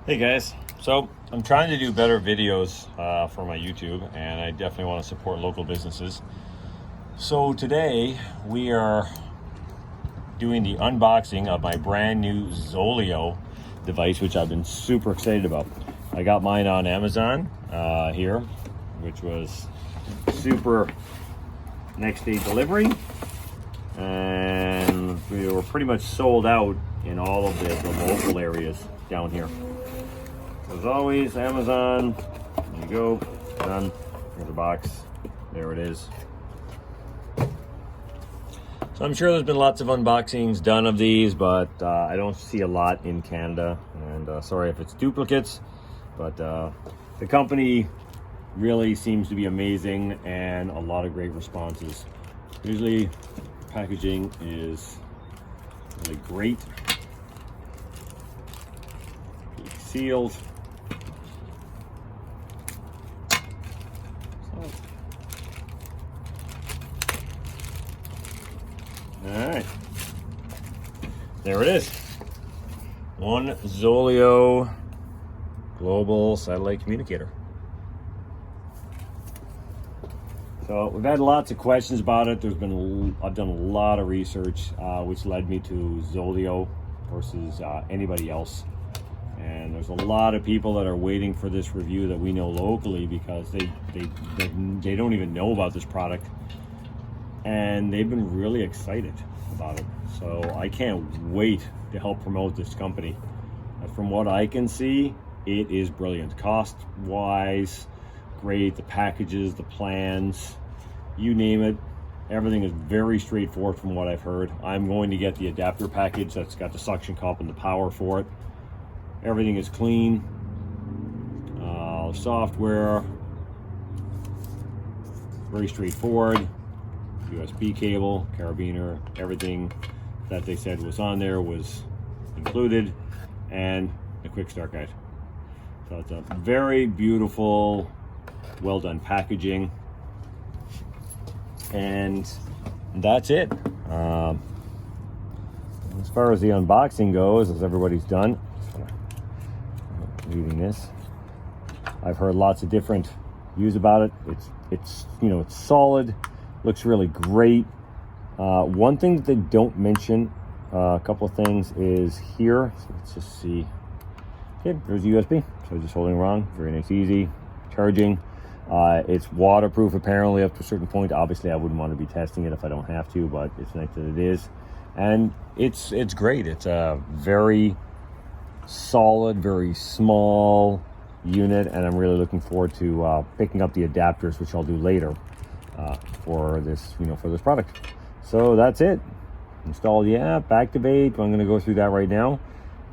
Hey guys, so I'm trying to do better videos for my YouTube, and I definitely want to support local businesses. So today we are doing the unboxing of my brand new Zoleo device, which I've been super excited about. I got mine on Amazon here, which was super next day delivery, and we were pretty much sold out in all of the local areas down here. As always, Amazon, there you go, done. Here's the box, there it is. So I'm sure there's been lots of unboxings done of these, but I don't see a lot in Canada, and sorry if it's duplicates, but the company really seems to be amazing and a lot of great responses. Usually packaging is really great, sealed. All right, there it is. One Zoleo global satellite communicator. So we've had lots of questions about it. I've done a lot of research, which led me to Zoleo versus anybody else. And there's a lot of people that are waiting for this review that we know locally, because they don't even know about this product, and they've been really excited about it. So I can't wait to help promote this company. From what I can see, it is brilliant. Cost wise, great. The packages, the plans, you name it, everything is very straightforward from what I've heard. I'm going to get the adapter package that's got the suction cup and the power for it. Everything is clean. Software, very straightforward. USB cable, carabiner, everything that they said was on there was included, and a quick start guide. So it's a very beautiful, well done packaging, and that's it. As far as the unboxing goes, as everybody's done, reading this, I've heard lots of different views about it. It's it's solid, looks really great. One thing that they don't mention, a couple of things, is here. So let's just see. Okay, there's USB. So just holding wrong. Very nice, easy charging. It's waterproof apparently up to a certain point. Obviously, I wouldn't want to be testing it if I don't have to, but it's nice that it is, and it's great. It's a very solid, very small unit, and I'm really looking forward to picking up the adapters, which I'll do later for this product. So that's it. Install the app, activate. I'm going to go through that right now,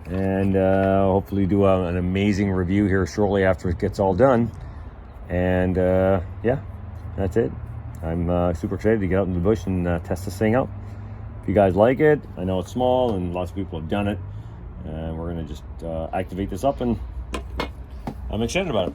and hopefully do an amazing review here shortly after it gets all done. And yeah, that's it. I'm super excited to get out in the bush and test this thing out. If you guys like it, I know it's small and lots of people have done it, and we're going to just activate this up, and I'm excited about it.